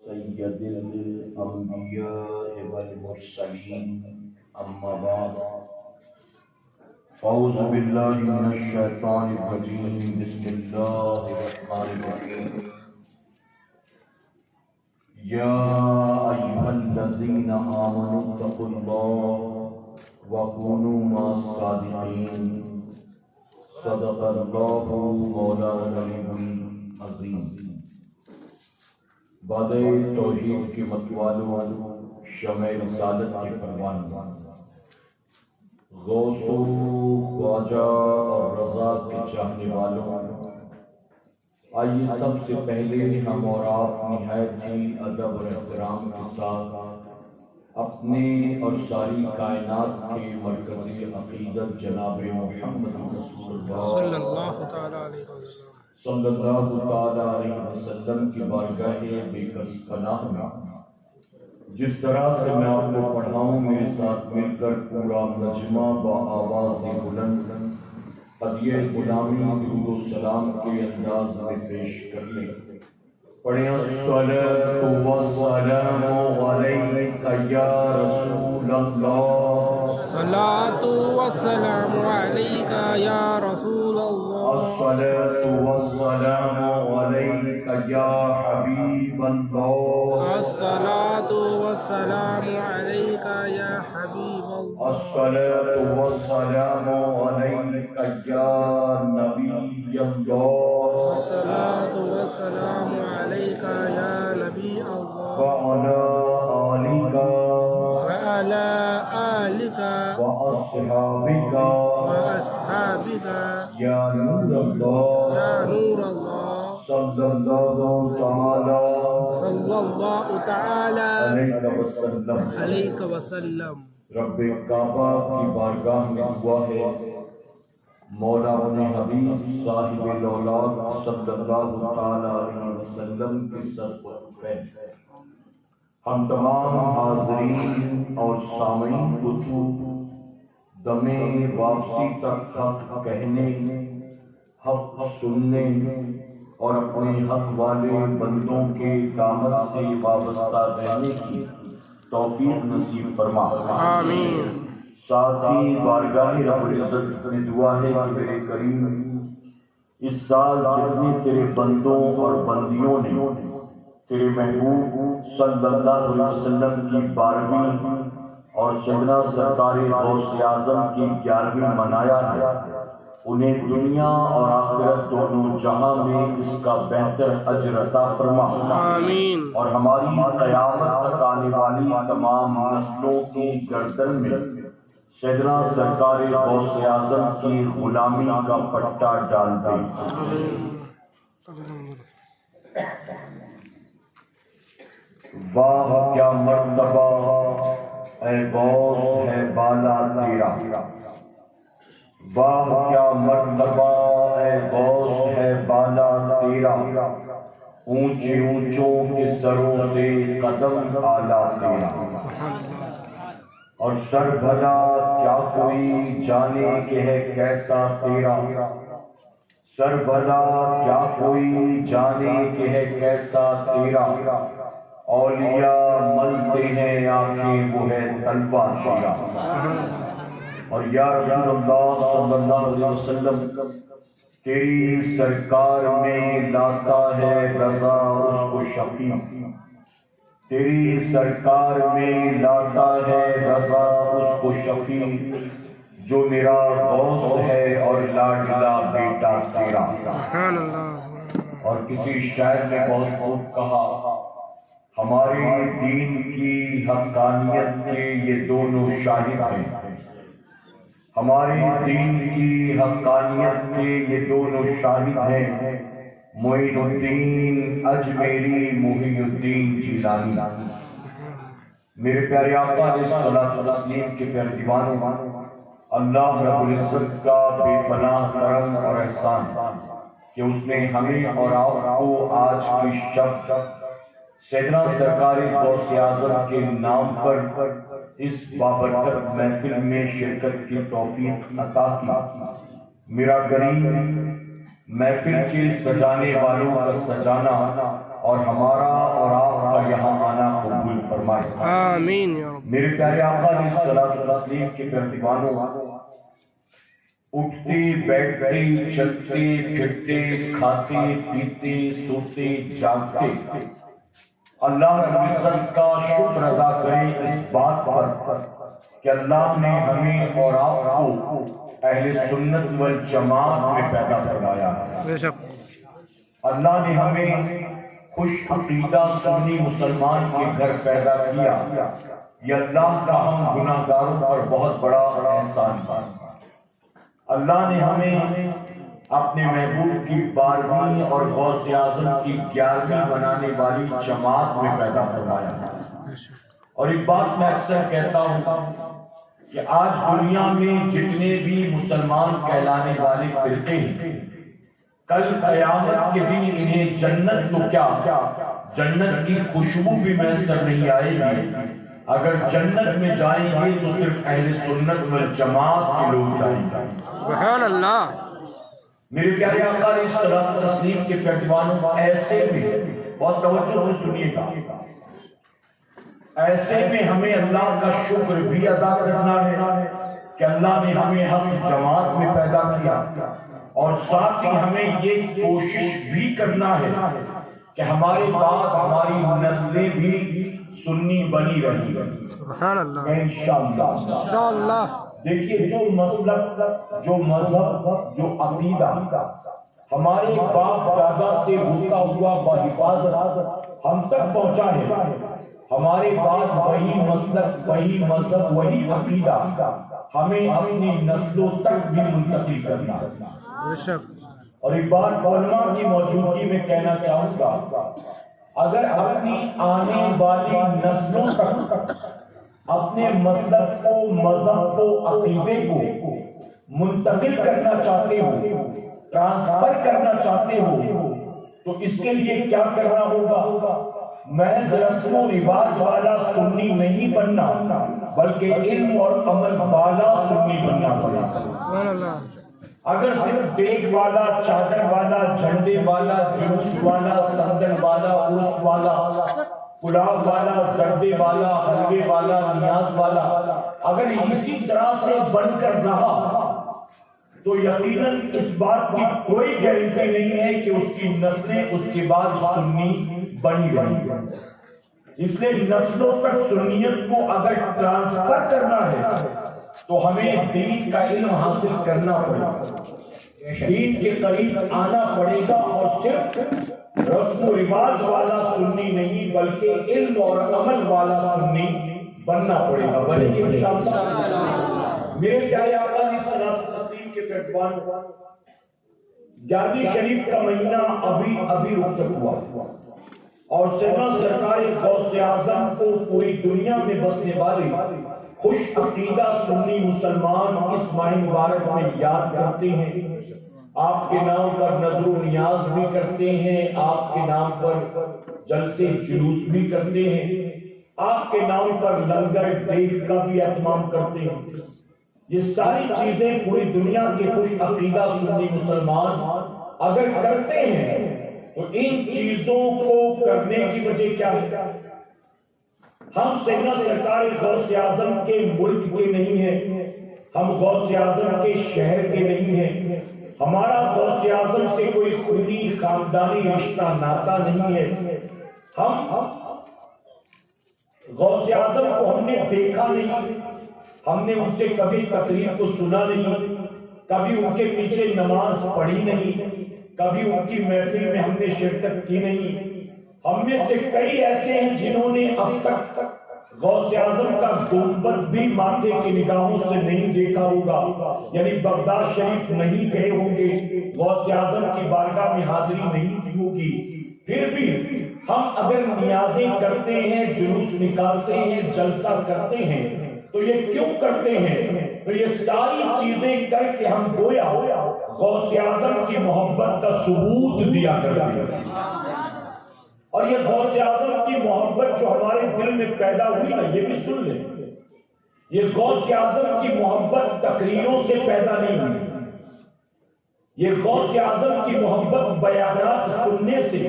سید الانبیاء والمرسلین اما بعد فاعوذ باللہ من الشیطان الرجیم بسم اللہ الرحمن الرحیم یا ایھا الذین آمنوا اتقوا اللہ وکونوا مع الصادقین صدق اللہ مولانا العظیم۔ بادِ توحید کے متوالوں، شمع رسالت کے پروانوں، غوث و خواجہ اور رضا کے چاہنے والوں، آئیے سب سے پہلے ہم اور آپ نہایت ہی ادب اور احترام کے ساتھ اپنے اور ساری کائنات کے مرکزی عقیدت جناب محمد رسول اللہ صلی اللہ تعالیٰ علیہ وسلم کی بارگاہ بے کس پناہ میں جس طرح سے میں آپ کو پڑھاؤں میرے ساتھ مل کر پورا مجمع با آواز بلند ہدیہ غلامی درود و سلام کے انداز میں پیش کر لیں۔ پڑھیں الصلاۃ والسلام علیک یا رسول اللہ، الصلاۃ والسلام علیک یا رسول اللہ، الصلاۃ والسلام علیک یا حبیب اللہ، الصلاۃ والسلام علیک یا حبیب اللہ، الصلاۃ والسلام علیک یا نبی اللہ، الصلاۃ والسلام علیک یا نبی اللہ، وعلی آلک وعلی آلک واصحابک واصحابک یا نور اللہ، یا نور اللہ، صلی اللہ تعالی صلی اللہ تعالی علیہ وسلم۔ علیہ وسلم۔ رب کعبہ کی بارگاہ میں دعا ہے، مولا اپنے حبیب صاحب الاولاد صلی اللہ تعالی علیہ وسلم کے سر پر فیض ہم تمام حاضرین اور سامعین کو دم واپسی تک حق کہنے، حق سننے اور اپنے حق والے بندوں کے دامن سے وابستہ رہنے کی توفیق نصیب فرما۔ آمین۔ ساتھ ہی بارگاہ رب العزت میں دعا ہے کہ میرے کریم اس سال جتنے تیرے بندوں اور بندیوں نے تیرے محبوب صلی اللہ علیہ وسلم کی 12ویں اور سیدنا سرکار غوث اعظم کی 11ویں منایا ہے، انہیں دنیا اور آخرت دونوں جہاں میں اس کا بہتر اجر عطا فرما۔ آمین۔ اور ہماری قیامت تک آنے والی تمام نسلوں کی گردن میں سیدنا سرکار غوث اعظم کی غلامی کا پٹا ڈال دے۔ واہ کیا مرتبہ اے غوث ہے بالا تیرا، واہ کیا مرتبہ اے غوث ہے بالا تیرا، اونچے اونچوں کے سروں سے قدم اعلیٰ تیرا، اور سر بھلا کیا کوئی جانے کہ ہے کیسا تیرا، سر بھلا کیا کوئی جانے کہ ہے کیسا تیرا، اولیاء ملتے ہیں آنکھیں وہ ہے طلبہ تیرا۔ اور یا رسول اللہ صلی اللہ علیہ وسلم تیری سرکار میں لاتا ہے رضا اس کو شفیع، تیری سرکار میں لاتا ہے رضا اس کو شفیع، جو میرا غوث ہے اور لاڈلا بیٹا تیرا۔ اور کسی شاعر نے بہت خوب کہا، ہمارے دین کی حقانیت کے یہ دونوں شاہد ہیں، ہمارے دین کی حقانیت کے یہ دونوں شاہد ہیں، معین الدین اجمیری، محی الدین جیلانی۔ میرے پیارے آقا علیہ الصلوۃ والتسلیم کے پیارے دیوانوں، اللہ رب العزت کا بے پناہ کرم اور احسان کہ اس نے ہمیں اور آپ کو آج کی شب سیدنا سرکار غوث اعظم کے نام پر اس بابرکت محفل میں شرکت کی توفیق عطا کی۔ میرا کریم محفل کے سجانے والوں کا سجانا اور ہمارا اور آپ کا یہاں فرمائے۔ آمین یا رب۔ میرے پیارے آقا علیہ الصلوۃ والتسلیم کے پہلوانوں، اٹھتے بیٹھتے چلتے پھرتے کھاتے پیتے سوتے جاگتے اللہ رب العزت کا شکر ادا کریں اس بات پر کہ اللہ نے ہمیں اور آپ کو اہل سنت والجماعت میں پیدا فرمایا ہے۔ بے شک اللہ نے ہمیں خوش عقیدہ سنی مسلمان کے گھر پیدا کیا، یہ اللہ کا ہم گناہ گاروں پر بہت بڑا احسان ہے۔ اللہ نے ہمیں اپنے محبوب کی 12ویں اور غوث اعظم کی 11ویں بنانے والی جماعت میں پیدا فرمایا ہے۔ بے شک اور ایک بات میں اکثر کہتا ہوں کہ آج دنیا میں جتنے بھی مسلمان کہلانے والے فرقے ہیں، کل قیامت کے دن انہیں جنت تو کیا جنت کی خوشبو بھی میسر نہیں آئے گی۔ اگر جنت میں جائیں گے تو صرف اہل سنت والجماعت کے لوگ جائیں گے۔ سبحان اللہ۔ میرے پیارے آقا علیہ الصلوۃ والتسلیم کے پہلوانوں، ایسے میں بہت توجہ سے سنیے گا، ایسے میں ہمیں اللہ کا شکر بھی ادا کرنا ہے کہ اللہ نے ہمیں حق جماعت میں پیدا کیا، اور ساتھ ہی ہمیں یہ کوشش بھی کرنا ہے کہ ہمارے بعد ہماری نسلیں بھی سنی بنی رہی ہے سبحان اللہ انشاءاللہ۔ انشاءاللہ۔ دیکھیے، جو مسلک، جو مذہب، جو عقیدہ ہمارے باپ دادا سے ہوتا ہوا بحفاظت ہم تک پہنچا ہے، ہمارے بعد وہی مسلک، وہی مذہب، وہی عقیدہ ہمیں اپنی نسلوں تک بھی منتقل کرنا ہے۔ بے شک اور ایک بات علماء کی موجودگی میں کہنا چاہوں گا، اگر اپنی آنے والی نسلوں تک اپنے مسلک کو، مذہب کو، عقیدے کو منتقل کرنا چاہتے ہو، ٹرانسفر کرنا چاہتے ہو، تو اس کے لیے کیا کرنا ہوگا؟ محض رسم و رواج والا سنی نہیں بننا، بلکہ علم اور عمل والا سنی بننا پڑے گا۔ سبحان اللہ۔ اگر صرف دیگ والا، چادر والا، جھنڈے والا، جلوس والا، سندن والا، عرس والا، پلاؤ والا، زردے والا، حلوے والا، نیاز والا اگر اسی طرح سے بن کر رہا تو یقیناً اس بات کی کوئی گارنٹی نہیں ہے کہ اس کی نسلیں اس کے بعد سنی بنی رہی۔ اس لیے نسلوں تک سنیت کو اگر ٹرانسفر کرنا ہے تو ہمیں دین کا علم حاصل کرنا پڑے گا، دین کے قریب آنا پڑے گا، اور صرف رسم و رواج والا سنی نہیں بلکہ علم اور عمل والا سنی بننا پڑے گا۔ بلکہ انشاءاللہ میرے پیارے آقا علیہ الصلوۃ والتسلیم کے پہلوانوں، 11ویں شریف کا مہینہ ابھی رخصت ہوا، اور سرکار غوث اعظم کو پوری دنیا میں بسنے والے خوش عقیدہ سنی مسلمان اس ماہ مبارک میں یاد کرتے ہیں، آپ کے نام پر نظر و نیاز بھی کرتے ہیں، آپ کے نام پر جلسے جلوس بھی کرتے ہیں، آپ کے نام پر لنگر دیگ کا بھی اہتمام کرتے ہیں۔ یہ ساری چیزیں پوری دنیا کے خوش عقیدہ سنی مسلمان اگر کرتے ہیں تو ان چیزوں کو کرنے کی وجہ کیا ہے؟ ہم سیدنا سرکار غوث اعظم کے ملک کے نہیں ہیں، ہم غوث اعظم کے شہر کے نہیں ہیں، ہمارا غوث اعظم سے کوئی خونی خاندانی رشتہ ناتا نہیں ہے، ہم غوث اعظم کو ہم نے دیکھا نہیں، ہم نے ان سے کبھی تقریر کو سنا نہیں، کبھی ان کے پیچھے نماز پڑھی نہیں، کبھی ان کی محفل میں ہم نے شرکت کی نہیں۔ ہم میں سے کئی ایسے ہیں جنہوں نے اب تک غوث اعظم کا گنبد بھی ماتھے کی نگاہوں سے نہیں دیکھا ہوگا، یعنی بغداد شریف نہیں گئے ہوں گے، غوث اعظم کی بارگاہ میں حاضری نہیں دی ہوگی، پھر بھی ہم اگر نیازیں کرتے ہیں، جلوس نکالتے ہیں، جلسہ کرتے ہیں تو یہ کیوں کرتے ہیں؟ تو یہ ساری چیزیں کر کے ہم گویا غوث اعظم کی محبت کا ثبوت دیا کرتے ہیں۔ اور یہ غوث اعظم کی محبت جو ہمارے دل میں پیدا ہوئی نا، یہ بھی سن لیں، یہ غوث اعظم کی محبت تقریروں سے پیدا نہیں ہوئی، یہ غوث اعظم کی محبت بیانات سننے سے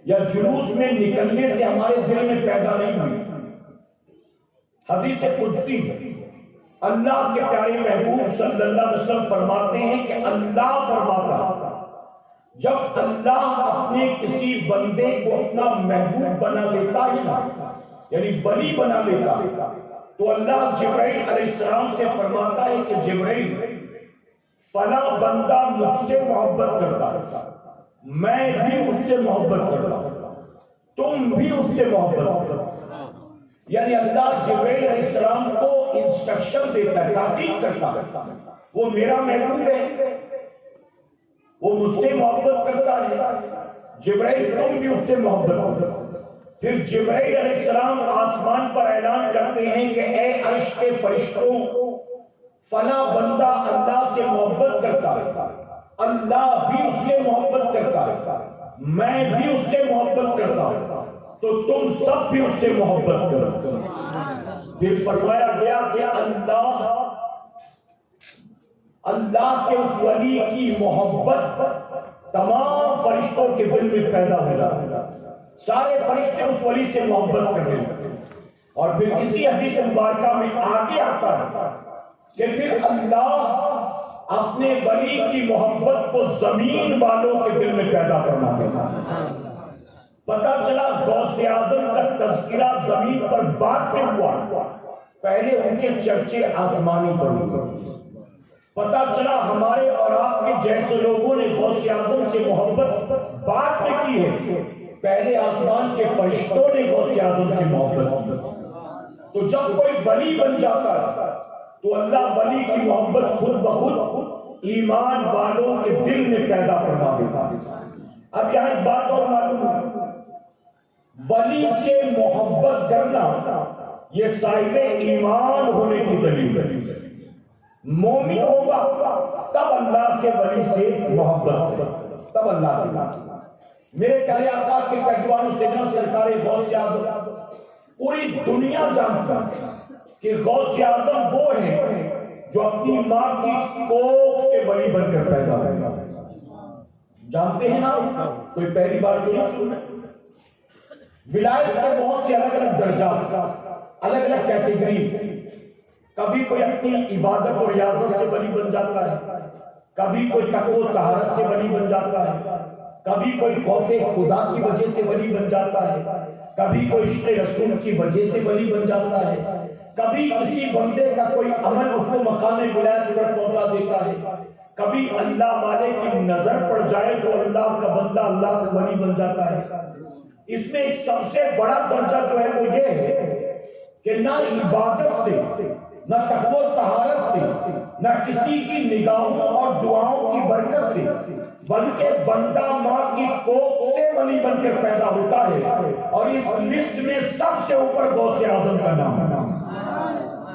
یا جلوس میں نکلنے سے ہمارے دل میں پیدا نہیں ہوئی، حدیث قدسی اللہ کے پیارے محبوب صلی اللہ علیہ وسلم فرماتے ہیں کہ اللہ فرماتا جب اللہ اپنے کسی بندے کو اپنا محبوب بنا لیتا ہے نا، یعنی ولی بنا لیتا تو اللہ جبرائیل علیہ السلام سے فرماتا ہے کہ جبرائیل فلاں بندہ مجھ سے محبت کرتا ہے، میں بھی اس سے محبت کرتا ہوں، تم بھی اس سے محبت کرو۔ یعنی اللہ جبرائیل علیہ السلام کو انسٹرکشن دیتا ہے، تاکید کرتا ہے وہ میرا محبوب ہے، وہ مجھ سے محبت کرتا ہے، جبرائیل تم بھی اس سے محبت کرو۔ پھر جبرائیل علیہ السلام آسمان پر اعلان کرتے ہیں کہ اے عرش کے فرشتوں، فلاں بندہ اللہ سے محبت کرتا ہے، اللہ بھی اس سے محبت کرتا ہے، میں بھی اس سے محبت کرتا ہوں، تو تم سب بھی اس سے محبت کرو۔ پھر فرمایا گیا کہ اللہ کے اس ولی کی محبت تمام فرشتوں کے دل میں پیدا ہو جاتی ہے، سارے فرشتے اس ولی سے محبت کرتے ہیں۔ اور پھر اسی حدیث مبارکہ میں آگے آتا ہے کہ پھر اللہ اپنے ولی کی محبت کو زمین والوں کے دل میں پیدا فرما دیتا ہے۔ پتہ چلا غوث اعظم کا تذکرہ زمین پر بعد میں ہوا، پہلے ان کے چرچے آسمانی پر ہوئے۔ پتہ چلا ہمارے اور آپ کے جیسے لوگوں نے غوث اعظم سے محبت بعد میں کی ہے، پہلے آسمان کے فرشتوں نے غوث اعظم سے محبت کی۔ تو جب کوئی ولی بن جاتا ہے تو اللہ ولی کی محبت خود بخود ایمان والوں کے دل میں پیدا فرما دیتا ہے۔ اب یہاں ایک بات اور معلوم ہے، ولی سے محبت کرنا یہ صاحب ایمان ہونے کی دلیل ہے۔ مومن ہوگا تب اللہ کے ولی سے محبت کرے، تب اللہ کے ولی۔ میرے پیارے آقا کے پہلوانوں سے نہ سرکار غوث اعظم پوری دنیا جانتا کہ غوث اعظم وہ ہیں جو اپنی ماں کی کوکھ سے ولی بن کر پیدا ہوئے۔ جانتے ہیں نا، کوئی پہلی بار تو نہیں سننا۔ ولایت کے بہت سے الگ الگ درجات، الگ الگ کیٹیگریز۔ کبھی کوئی اپنی عبادت اور ریاضت سے ولی بن جاتا ہے، کبھی کوئی تقوی و طہارت سے ولی بن جاتا ہے، کبھی کوئی خوف خدا کی وجہ سے ولی بن جاتا ہے، کبھی کوئی عشق رسول کی وجہ سے ولی بن جاتا ہے، کبھی کسی بندے کا کوئی عمل اس کو مقام ولایت پر پہنچا دیتا ہے، کبھی اللہ والے کی نظر پڑ جائے تو اللہ کا بندہ اللہ کا ولی بن جاتا ہے۔ اس میں ایک سب سے بڑا درجہ جو ہے وہ یہ ہے کہ نہ عبادت سے، نہ تقوی و طہارت سے، نہ کسی کی نگاہوں اور دعاؤں کی برکت سے، بلکہ بندہ ماں کی کوکھ سے ولی بن کر پیدا ہوتا ہے۔ اور اس لسٹ میں سب سے اوپر غوث اعظم کا نام ہے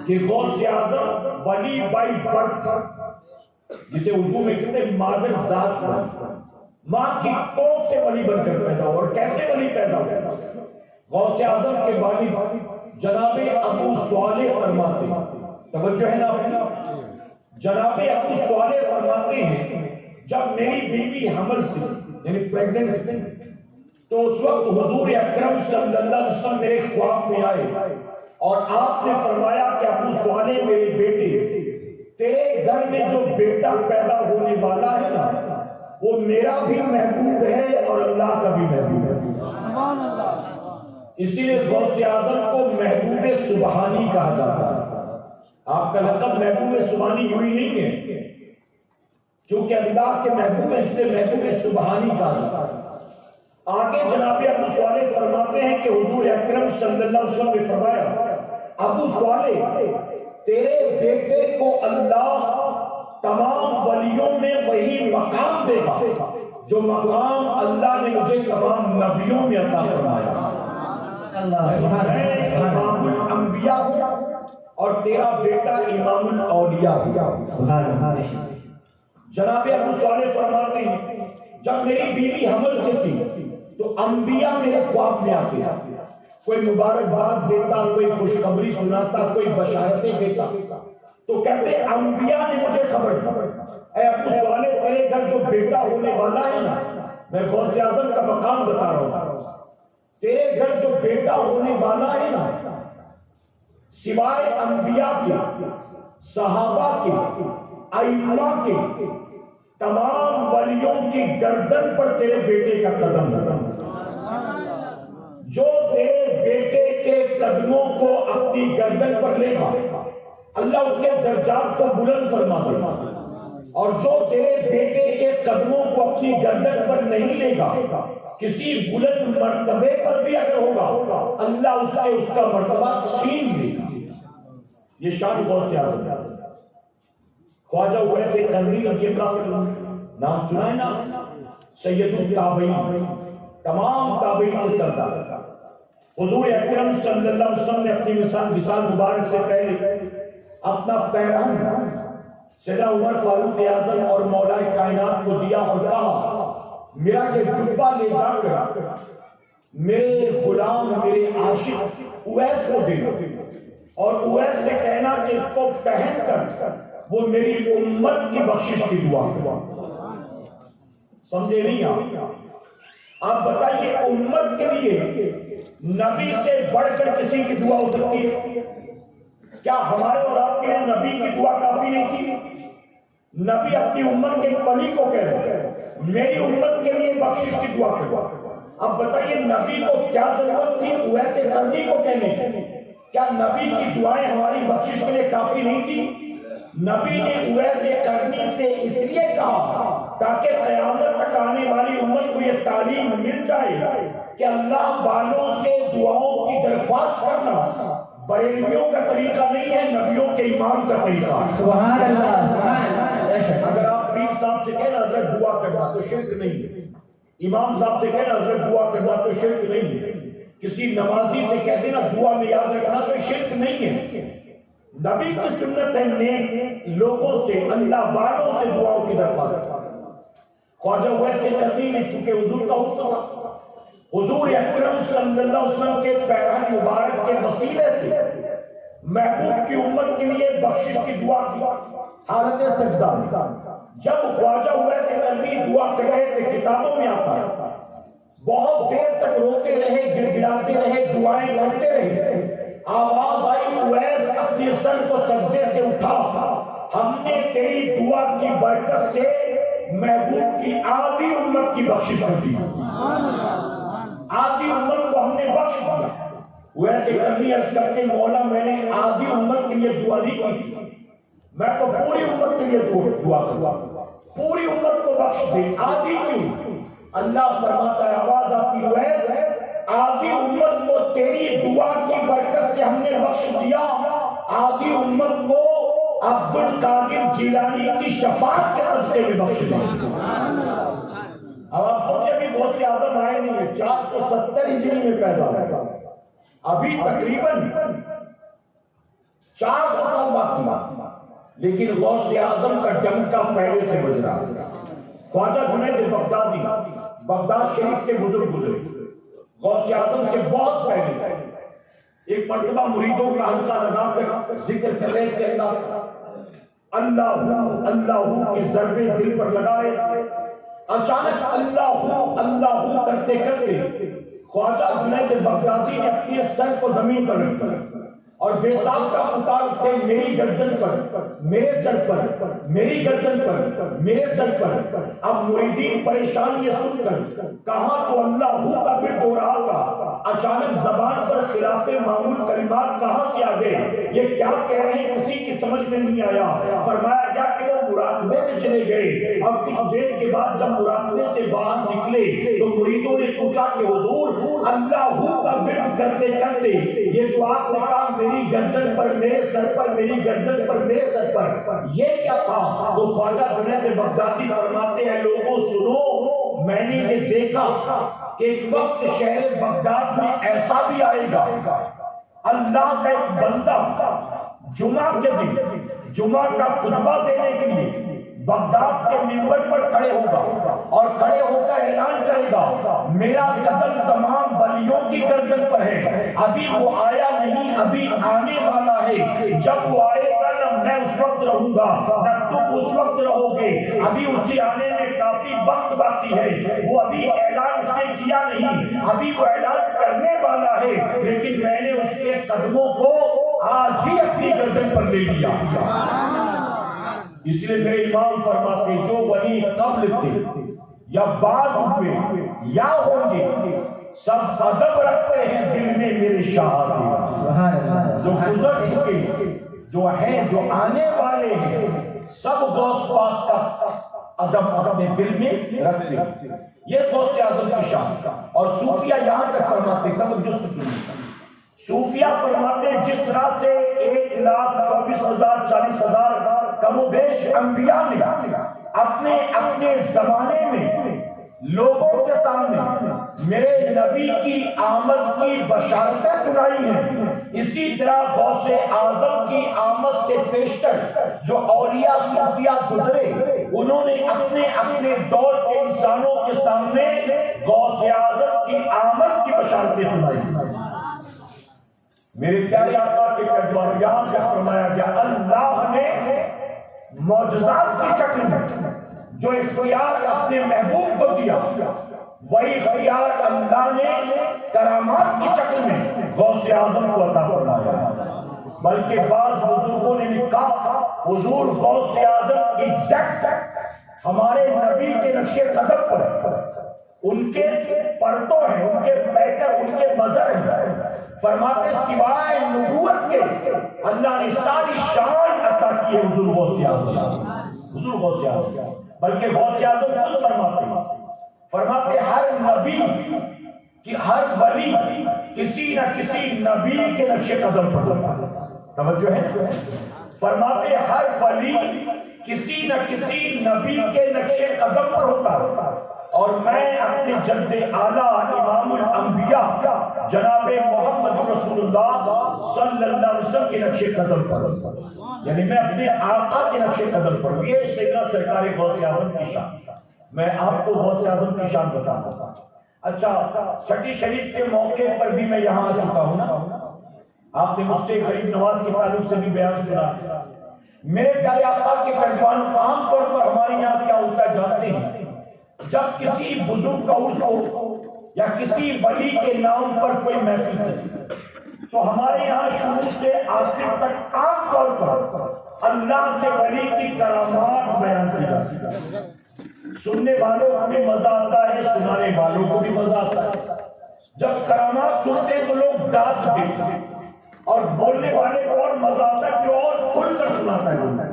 کہ غوث اعظم ولی بائی برتھ، جسے اردو میں کہتے ہیں مادر ذات پر، ماں کی کوکھ سے ولی بن کر پیدا ہوا۔ اور کیسے ولی پیدا ہوا؟ غوث اعظم کے والد جناب ابو صالح فرماتے ہیں، توجہ ہے نا اپنی، جناب ابو صالح فرماتے ہیں جب میری بیوی حمل سے یعنی پریگننٹ تھی تو اس وقت حضور اکرم صلی اللہ علیہ وسلم میرے خواب میں آئے اور آپ نے فرمایا کہ ابو صالح میرے بیٹے، تیرے گھر میں جو بیٹا پیدا ہونے والا ہے نا وہ میرا بھی محبوب ہے اور اللہ کا بھی محبوب ہے۔ اسی لیے غوث اعظم کو محبوب سبحانی کہا جاتا ہے۔ آپ کا لقب محبوب سبحانی یوں ہی نہیں ہے، چونکہ اللہ کے محبوب اس لیے محبوب سبحانی کہا جاتا ہے۔ آگے جناب ابو صالح فرماتے ہیں کہ حضور اکرم صلی اللہ علیہ وسلم نے فرمایا، ابو صالح تیرے بیٹے کو اللہ تمام ولیوں میں وہی مقام دے گا جو مقام اللہ نے مجھے تمام نبیوں میں عطا فرمایا۔ میں امام الانبیاء ہوں اور تیرا بیٹا امام الاولیاء ہوں۔ جناب ابو صالح فرماتے ہیں جب میری بیوی حمل سے تھی تو انبیاء میرے خواب میں آتے، کوئی مبارکباد دیتا، کوئی خوشخبری سناتا، کوئی بشارتیں دیتا، تو کہتے انبیاء نے مجھے خبر دی، اے ابو صالح تیرے گھر جو بیٹا ہونے والا ہے نا، میں غوث اعظم کا مقام بتا رہا ہوں، تیرے گھر جو بیٹا ہونے والا ہے نا سوائے انبیاء کے، صحابہ کے، ائمہ کے، تمام ولیوں کی گردن پر تیرے بیٹے کا قدم ہے۔ جو تیرے بیٹے کے قدموں کو اپنی گردن پر لے گا اللہ اس کے درجات کو بلند فرما دے گا، اور جو تیرے بیٹے کے قدموں کو اپنی گردن پر نہیں لے گا کسی بلند مرتبے پر بھی اگر ہوگا اللہ اس سے اس کا مرتبہ چھین دے گا۔ یہ شان غوث اعظم ہے۔ خواجہ اویس قرنی رضی اللہ عنہ، نام سنا ہے نا؟ سید التابعین، تمام تابعین کے سردار۔ حضور اکرم صلی اللہ علیہ وسلم نے اپنی وصال مبارک سے پہلے اپنا پیرہن سیدنا عمر فاروق اعظم اور مولا کائنات کو دیا اور کہا میرا یہ جبہ لے جا کر میرے غلام میرے عاشق اویس کو دے دو، اور اویس سے کہنا کہ اس کو پہن کر وہ میری امت کی بخشش کی دعا کرو۔ سمجھے نہیں آپ بتائیے امت کے لیے نبی سے بڑھ کر کسی کی دعا ہو سکتی ہے؟ کیا ہمارے اور آپ کے لیے نبی کی دعا کافی نہیں تھی؟ نبی اپنی امت کے پلی کو کہہ رہے ہیں میری امت کے لیے بخشش کی دعا کرو۔ اب بتائیے نبی کو کیا ضرورت تھی اویس قرنی کو کہنے کی؟ کیا نبی کی دعائیں ہماری بخشش کے لیے کافی نہیں تھی؟ نبی نے اویس قرنی سے اس لیے کہا تاکہ قیامت تک آنے والی امت کو یہ تعلیم مل جائے کہ اللہ والوں سے دعاؤں کی درخواست کرنا بریلویوں کا طریقہ نہیں ہے، نبیوں کے امام کا طریقہ ہے۔ سبحان اللہ، سبحان اللہ۔ اگر آپ پیر صاحب سے کہنا حضرت دعا کرنا تو شرک نہیں ہے، امام صاحب سے کہنا حضرت دعا کرنا تو شرک نہیں ہے، کسی نمازی سے کہہ دینا دعا میں یاد رکھنا تو شرک نہیں ہے۔ نبی کی سنت ہے نیک لوگوں سے، اللہ والوں سے دعاؤں کی درخواست۔ خواجہ اویس قرنی نے چونکہ حضور کا حکم تھا، حضور اکرم صلی اللہ علیہ وسلم کے پیرہن مبارک کے وسیلے سے محبوب کی امت کے لیے بخشش کی دعا کی حالت سجدہ میں۔ جب خواجہ اویس قرنی دعا کر رہے تھے کتابوں میں آتا ہے بہت دیر تک روتے رہے، گڑ گڑاتے رہے، دعائیں کرتے رہے، آواز آئی اویس اپنے سر کو سجدے سے اٹھا، ہم نے تیری دعا کی برکت سے محبوب کی آدھی امت کی بخشش کر دی، آدھی امت کو ہم نے بخش دیا۔ ویسے کرنی عرض کرتے مولا میں نے آدھی امت کے لیے دعا نہیں کی، میں تو پوری امت کے لیے دعا کروں، پوری امت کو بخش دے، آدھی کیوں؟ اللہ فرماتا ہے آواز آتی ویس آدھی امت کو تیری دعا کی برکت سے ہم نے بخش دیا، آدھی امت کو عبد القادر جیلانی کی شفاعت کے صدقے میں بخش دیا۔ اب آپ سوچیں بھی غوث اعظم آئے نہیں ہے، 470 ہجری میں پیدا ہوا، ابھی تقریباً 400 سال باقی، لیکن غوث اعظم کا ڈنکا پہلے سے بج رہا۔ خواجہ جنید بغدادی بغداد شریف کے بزرگ گزرے، غوث اعظم سے بہت پہلے ایک مرتبہ مریدوں کا حلقہ لگا کر ذکر کر رہے تھے اللہ اللہ کی ضربے دل پر لگا رہے تھے، اچانک اللہ کرتے کرتے خواجہ جنید بغدادی نے اپنے سر کو زمین پر رکھ دیا اور بے ساختہ پکار اٹھے میری گردن پر، میرے سر پر، میری گردن پر، میرے سر پر۔ اب مریدین پریشان یہ سن کر کہاں تو اللہ کا پھر ہو رہا تھا، اچانک زبان پر خلاف معمول کلمات کہاں سے آ گئے، یہ کیا کہہ رہے ہیں کسی کی سمجھ میں نہیں آیا۔ فرمایا گیا کہ وہ مراقبے میں چلے گئے، اب کچھ دیر کے بعد جب مراقبے سے باہر نکلے تو مریدوں نے پوچھا کہ حضور اللہ کا ورد کرتے کرتے یہ جو آپ نے کہا میری گردن پر، میرے سر پر، میری گردن پر، میرے سر پر، یہ کیا تھا؟ تو خواجہ جنید بغدادی فرماتے ہیں لوگوں سنو، میں نے یہ دیکھا کہ ایک وقت شہر بغداد میں ایسا بھی آئے گا اللہ کا ایک بندہ جمعہ کے دن جمعہ کا خطبہ دینے کے لیے بغداد کے منبر پر کھڑے ہوگا اور کھڑے ہو کر اعلان کرے گا میرا قدم تمام ولیوں کی گردن پر ہے، ابھی وہ آیا نہیں، ابھی آنے والا ہے، جب وہ آئے گا نہ میں اس وقت رہوں گا نہ تم اس وقت رہو گے، ابھی اسے آنے میں کافی وقت باقی ہے، وہ ابھی اعلان اس نے کیا نہیں، ابھی وہ اعلان کرنے والا ہے، لیکن میں نے اس کے قدموں کو آج ہی اپنی گردن پر لے لیا۔ اس لیے میرے امام فرماتے جو ولی قبل تھے یا بعد ہوئے یا ہوں گے سب ادب رکھتے ہیں دل میں میرے شاہ کے۔ جو گزر چکے جو ہیں جو آنے والے ہیں سب غوث پاک کا ادب اپنے دل میں رکھتے ہیں۔ یہ غوث اعظم کی شان۔ اور صوفیہ یہاں تک فرماتے توجہ سے سنیے، صوفیہ فرماتے جس طرح سے 1,24,000 40,000 کم و بیش انبیاء نے اپنے اپنے زمانے میں لوگوں کے سامنے میرے نبی کی آمد کی بشارتیں سنائی ہیں، اسی طرح غوث اعظم کی آمد سے پیشتر جو اولیاء صوفیہ گزرے انہوں نے اپنے اپنے دور کے انسانوں کے سامنے غوث اعظم کی آمد کی بشارتیں سنائی۔ میرے پیارے آقا کے پیغمبر یہاں کیا فرمایا گیا، اللہ نے معجزات کی شکل میں جو اختیار اپنے محبوب کو دیا وہی اختیار اللہ نے کرامات کی شکل میں غوث اعظم کو عطا فرمایا۔ بلکہ بعض بزرگوں نے لکھا حضور غوث اعظم ایگزیکٹ ہمارے نبی کے نقش قدم پر ان کے پرتوں ہیں، ان کے پیکر، ان کے مظہر ہیں۔ فرماتے سوائے نبوت کے اللہ نے ساری شان عطا کی ہے حضور غوث اعظم، حضور غوث اعظم۔ بلکہ غوث اعظم خود فرماتے ہر نبی کہ ہر ولی کسی نہ کسی نبی کے نقش قدم پر ہوتا ہے۔ توجہ ہے، فرماتے ہر ولی کسی نہ کسی نبی کے نقش قدم پر ہوتا ہے، اور میں اپنے جد اعلیٰ امام الانبیاء جناب محمد رسول اللہ صلی اللہ علیہ وسلم کے نقش قدم پر، یعنی میں اپنے آقا کے نقش قدم پر ہوں۔ یہ سیدنا سرکار غوث اعظم کی شان۔ میں آپ کو غوث اعظم کی شان بتاتا ہوں۔ اچھا، چھٹی شریف کے موقع پر بھی میں یہاں آ چکا ہوں نا، آپ نے مجھ سے غریب نواز کے تعلق سے بھی بیان سنا۔ میرے پیارے آقا کے پیغمبر عام طور پر ہمارے یہاں کیا ہوتا ہے جانتے ہیں، جب کسی بزرگ کا عرس ہو یا کسی ولی کے نام پر کوئی محفل چلے تو ہمارے یہاں شروع سے آخر تک عام طور پر اللہ کے ولی کی کرامات بیان کی جاتی ہے۔ سننے والوں کو بھی مزہ آتا ہے، سنانے والوں کو بھی مزہ آتا ہے۔ جب کرامات سنتے تو لوگ ڈانس دیتے ہیں اور بولنے والے کو اور مزہ آتا ہے کہ اور کھل کر سناتا ہے۔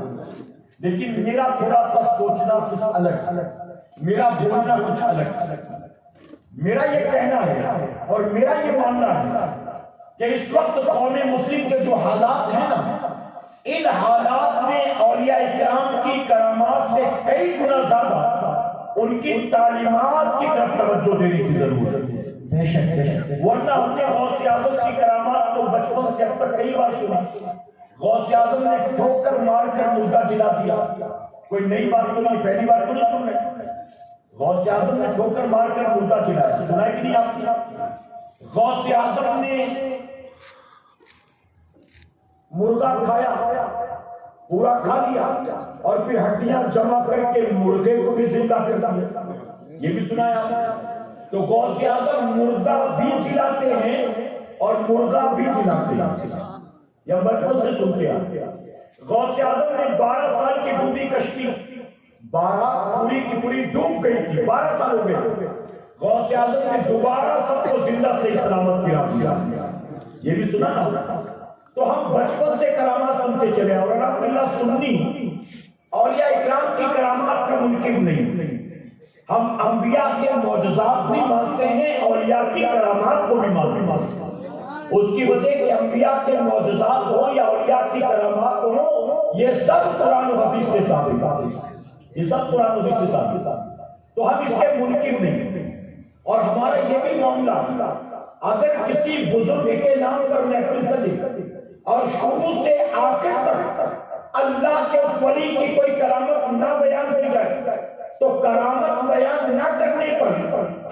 لیکن میرا تھوڑا سا سوچنا کچھ الگ، میرا بولنا کچھ الگ۔ میرا یہ کہنا ہے اور میرا یہ ماننا ہے کہ اس وقت قوم مسلم کے جو حالات ہیں نا، ان حالات میں اولیاء اکرام کی کرامات سے کئی گنا زیادہ ان کی تعلیمات کی طرف توجہ دینے کی ضرورت ہے۔ ورنہ ہم نے غوث اعظم کی کرامات تو بچپن سے اب تک کئی بار سنا۔ غوث اعظم نے ٹھوکر مار کر مردہ جلا دیا، کوئی نئی بات تو نہیں، پہلی بار تو نہیں سن رہے۔ غوث اعظم نے ٹھوکر مار کر مردہ جلایا، سنا ہے کہ نہیں آپ نے؟ غوث اعظم نے مردہ کھایا، پورا کھا لیا اور پھر ہڈیاں جمع کر کے مردے کو بھی زندہ کر دیا، یہ بھی سنا ہے۔ تو غوث اعظم مردہ بھی جلاتے ہیں اور مردہ بھی جلاتے ہیں، یا بچپن سے سنتے ہیں۔ غوث اعظم نے 12 سال کی ڈوبی کشتی، 12 پوری کی پوری ڈوب گئی تھی، 12 سال ہو گئے۔ غوث اعظم نے دوبارہ سب کو زندہ سے سلامت کرا دیا، یہ بھی سنا نا۔ تو ہم بچپن سے کرامات سنتے چلے اور الحمدللہ سنی اولیاء اکرام کی کرامات کا منکر نہیں۔ ہم انبیاء کے معجزات بھی مانتے ہیں، اولیاء کی کرامات کو بھی مانتے ہیں۔ اس کی وجہ کہ انبیاء کے معجزات ہوں یا اولیاء کی کرامات ہوں، یہ سب قرآن و حدیث سے ثابت ہے، یہ سب قرآن و حدیث سے ثابت ہے۔ تو ہم اس کے منکر نہیں۔ اور ہمارا یہ بھی معاملہ، اگر کسی بزرگ کے نام پر محفل سجے اور شروع سے آخر تک اللہ کے اس ولی کی کوئی کرامت نہ بیان کی جائے تو کرامت بیان نہ کرنے پر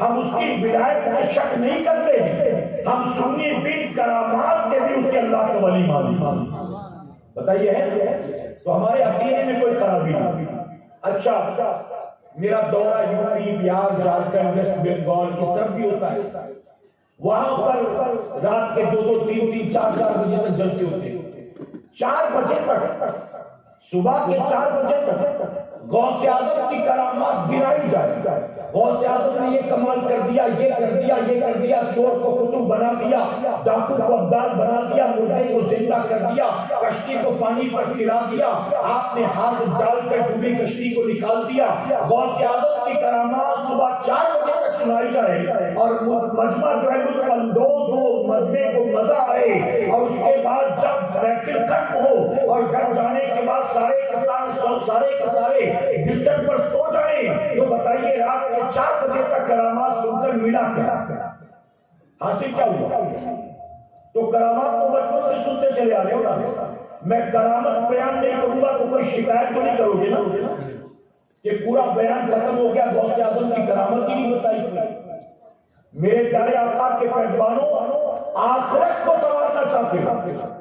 ہم اس کی ولایت میں شک نہیں کرتے ہیں، ہم سنی بن کرامات کے بھی اسے اللہ کا ولی مانتے۔ بتائیے ہے تو ہمارے عقیدے میں کوئی خرابی نہیں۔ اچھا، میرا دورہ یوپی، بہار، جھارکھنڈ، ویسٹ بنگال اس طرف بھی ہوتا ہے، وہاں پر رات کے 2-2, 3-3, 4-4 بجے تک جلسے ہوتے ہیں۔ 4 بجے تک، صبح کے 4 بجے تک غوث اعظم کی کرامات گرائی جائے. غوث اعظم نے یہ کمال کر دیا، یہ کر دیا، یہ کر دیا، چور کو قطب بنا دیا، ڈاکو کو ابدال بنا دیا، مردے کو زندہ کر دیا، کشتی کو پانی پر گرا دیا، آپ نے ہاتھ ڈال کر ڈوبی کشتی کو نکال دیا. غوث اعظم کی کرامات صبح 4 بجے تک سنائی جائے اور مجمع جو ہے لطف اندوز ہو، مجمع کو مزہ آئے، اور اس کے بعد جب محفل ختم ہو اور گھر جانے کے بعد سارے کے سارے بستر پر سو جائیں، تو بتائیے رات کے 4 بجے تک کرامات سن کر ملا کیا حاصل کیا ہوا؟ تو کرامات کو بچپن سے سنتے چلے آ رہے ہو نا. میں کرامت بیان نہیں کروں گا تو کوئی شکایت تو نہیں کرو گے نا کہ پورا بیان ختم ہو گیا، غوث اعظم کی کرامت ہی نہیں بتائی. میرے پیارے آقا کے پہلوانوں، آخرت کو سنوارنا چاہتے ہیں،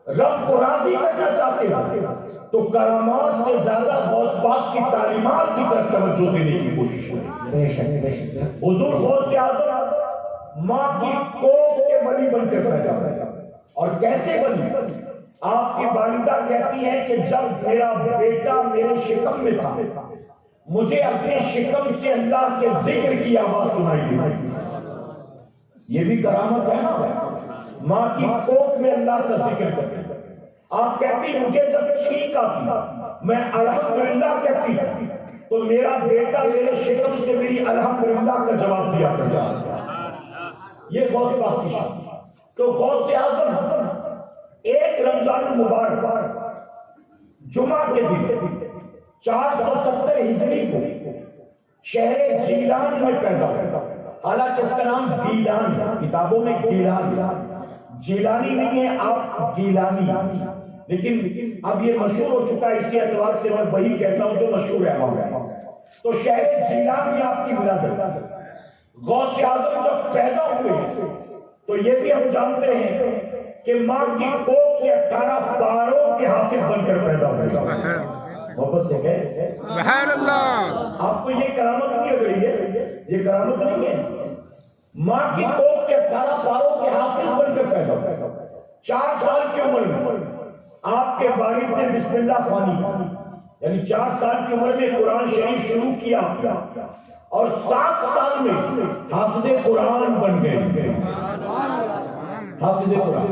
رب کو راضی کرنا چاہتے ہیں، تو کرامات سے زیادہ غوث پاک کی تعلیمات کی طرف توجہ دینے کی کوشش کریں. حضور غوث اعظم ماں کی کوکھ سے ولی بن کر پیدا ہوئے. اور کیسے بنی؟ آپ کی والدہ کہتی ہیں کہ جب میرا بیٹا میرے شکم میں تھا، مجھے اپنے شکم سے اللہ کے ذکر کی آواز سنائی دی. یہ بھی کرامت ہے نا، ماں کی کوکھ میں اللہ کا ذکر کرتے. آپ کہتی مجھے جب چھینک آتی میں الحمدللہ کہتی تھی، تو میرا بیٹا میرے شکم سے میری الحمدللہ کا جواب دیا کرتا. یہ غوث پاک کی شان. تو غوث اعظم ایک رمضان المبارک جمعہ کے دن 470 ہجری کو شہر جیلان میں پیدا ہوا. حالانکہ اس کا نام گیلان ہے، کتابوں میں گیلان، جیلانی نہیں ہے، آپ گیلانی. لیکن اب یہ مشہور ہو چکا ہے، اسی اعتبار سے میں وہی کہتا ہوں جو مشہور ہے. تو شہر جیلان میں آپ کی ولادت. غوث اعظم جب پیدا ہوئے تو یہ بھی ہم جانتے ہیں کہ ماں کی کوکھ سے 18 پاروں کے حافظ بن کر پیدا ہوئے. محبت سے کہے سبحان اللہ. آپ کو یہ کرامت نہیں لگ رہی ہے؟ یہ کرامت نہیں ہے. ماں کی کوکھ سے 18 پاروں کے حافظ بن کر پیدا ہوئے. 4 سال کی عمر میں آپ کے والد نے بسم اللہ خوانی، یعنی 4 سال کی عمر میں قرآن شریف شروع کیا، اور 7 سال میں حافظ قرآن بن گئے. حافظ قرآن.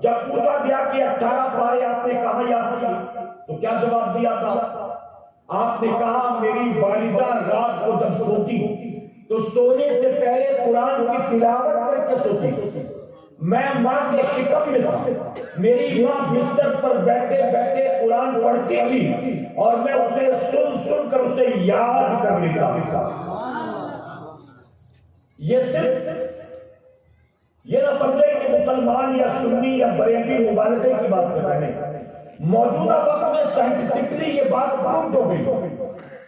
جب پوچھا گیا کہ 18 پارے آپ نے کہاں یاد کیے تو کیا جواب دیا تھا؟ آپ نے کہا میری والدہ رات کو جب سوتی تو سونے سے پہلے قرآن کی تلاوت کر کے سوتی. میں ماں کے شکم میں تھا، میری ماں بستر پر بیٹھے بیٹھے قرآن پڑھتی تھی اور میں اسے سن سن کر اسے یاد کر لیتا تھا. یہ صرف یہ نہ سمجھے کہ مسلمان یا سنی یا بریلوی مبالغے کی بات کر رہے ہیں. موجودہ وقت میں سائنٹیفکلی یہ بات پروف ہو گئی.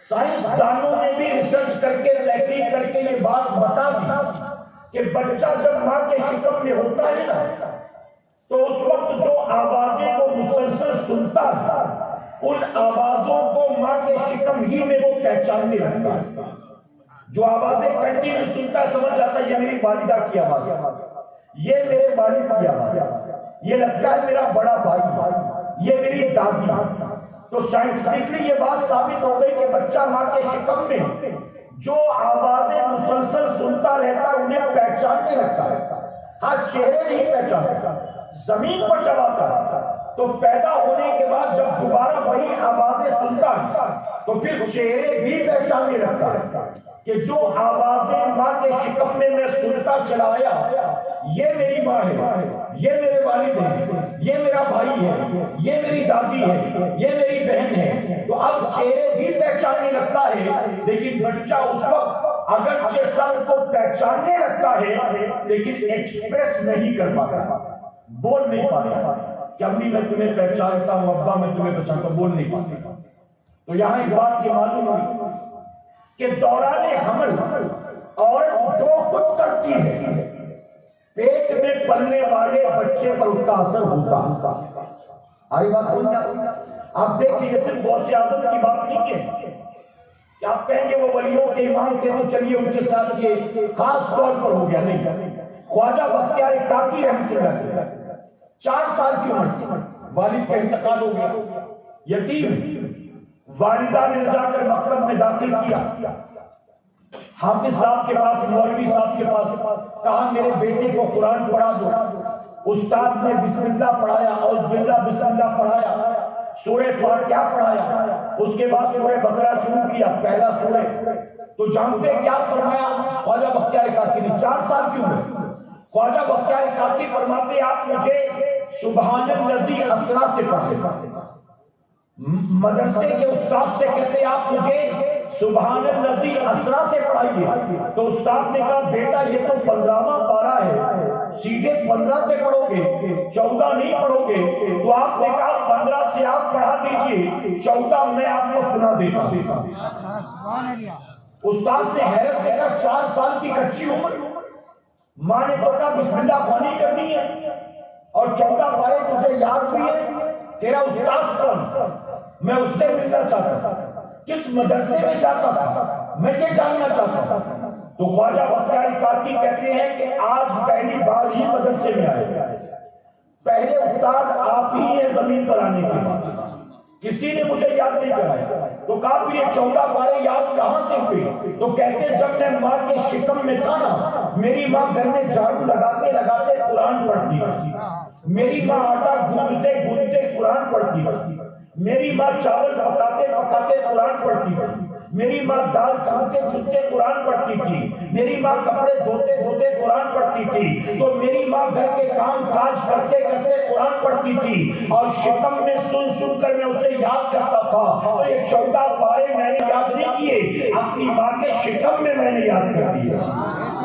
سائنس دانوں نے بھی ریسرچ کر کے تحقیق کر کے یہ بات بتا دی کہ بچہ جب ماں کے شکم میں ہوتا ہے نا تو اس وقت جو آوازیں وہ مسلسل سنتا ہے ان آوازوں کو ماں کے شکم ہی میں وہ پہچاننے لگتا ہے. جو آوازیں کنٹینیو سنتا ہے سمجھ جاتا ہے یہ میری والدہ کی آواز ہے، یہ میرے والد کی آواز ہے، یہ لگتا ہے میرا بڑا بھائی، یہ میری دادی. تو سائنٹیفکلی یہ بات ثابت ہو گئی کہ بچہ ماں کے شکم میں جو آوازیں مسلسل سنتا رہتا ہے انہیں پہچاننے لگتا ہے. ہر چہرے نہیں پہچانتا. زمین پر جب آتا ہے تو پیدا ہونے کے بعد جب دوبارہ وہی آوازیں سنتا ہے تو پھر چہرے بھی پہچاننے لگتا ہے کہ جو آوازیں ماں کے شکم میں سنتا چلا آیا یہ میری ماں ہے، یہ میرے والد ہیں، یہ میرا بھائی ہے، یہ میری دادی ہے، یہ میری بہن ہے. تو اب چہرے بھی پہچاننے لگتا ہے. لیکن بچہ اس وقت اگرچہ سب کو پہچاننے لگتا ہے لیکن ایکسپریس نہیں کر پاتا، بول نہیں پاتا کہ امی میں تمہیں پہچانتا ہوں، ابا میں تمہیں پہچانتا ہوں، بول نہیں پاتا. تو یہاں ایک بات یہ معلوم ہوئی کہ دوران حمل عورت جو کچھ کرتی ہے پیٹ میں پلنے والے بچے پر اس کا اثر ہوتا. آئی بات سمجھا؟ آپ دیکھیں یہ صرف غوث اعظم کی بات نہیں ہے کہ آپ کہیں گے وہ ولیوں کے امام تھے تو چلیے ان کے ساتھ یہ خاص طور پر ہو گیا. نہیں، خواجہ بختیار کاکی رحمۃ اللہ 4 سال کی عمر والد کا انتقال ہو گیا، یتیم، والدہ نے جا کر مکتب میں داخل کیا، حافظ صاحب کے پاس، مولوی صاحب کے پاس، کہا میرے بیٹے کو قرآن پڑھا دو۔ استاد نے بسم اللہ پڑھایا، اعوذ باللہ بسم اللہ پڑھایا، سورہ فاتحہ پڑھایا، اس کے بعد سورہ بقرہ شروع کیا، پہلا سورہ۔ تو جانتے کیا فرمایا خواجہ بختیار کاکی نے؟ 4 سال کی عمر خواجہ بختیار کاکی فرماتے آپ مجھے سبحان الذی اسریٰ سے پڑھے۔ مدرسے کے استاد سے کہتے آپ مجھے سبحان الذی اسریٰ سے پڑھائیے۔ تو استاد نے کہا بیٹا یہ تو 15واں پارہ ہے، سیدھے 15 سے پڑھو گے، 14 نہیں پڑھو گے۔ تو آپ نے کہا 15 سے آپ پڑھا دیجئے، 14 میں آپ کو سنا دیتا ہوں۔ استاد نے حیرت سے کہا 4 سال کی کچی عمر، ماں نے تو کہا بسم اللہ خوانی کرنی ہے اور 14 پارے تجھے یاد بھی ہے، تیرا استاد کون؟ میں اس سے ملنا چاہتا تھا، کس مدرسے میں جاتا تھا، میں یہ جاننا چاہتا تھا۔ تو خواجہ بختیار کاکی کہتے ہیں کہ آج پہلی بار ہی مدرسے میں آئے، پہلے استاد آپ ہی ہیں زمین پر آنے کے بعد، کسی نے مجھے یاد نہیں کرایا۔ تو کہا پھر یہ 14 پارے یاد کہاں سے ہوئے؟ تو کہتے جب میں ماں کے شکم میں تھا نا، میری ماں گھر میں جھاڑو لگاتے لگاتے قرآن پڑھتی تھی، میری ماں آٹا گوندتے گوندتے قرآن پڑھتی تھی، میری ماں چاول پکاتے پکاتے قرآن پڑھتی تھی، میری ماں دال چھنتے چھنتے قرآن پڑھتی تھی، میری ماں کپڑے دھوتے دھوتے قرآن پڑھتی تھی، تو میری ماں گھر کے کام کاج کرتے کرتے قرآن پڑھتی تھی، اور شکم میں سن سن کر میں اسے یاد کرتا تھا۔ تو یہ 14 پارے میں نے یاد نہیں کیے، اپنی ماں کے شکم میں نے یاد کر دیا۔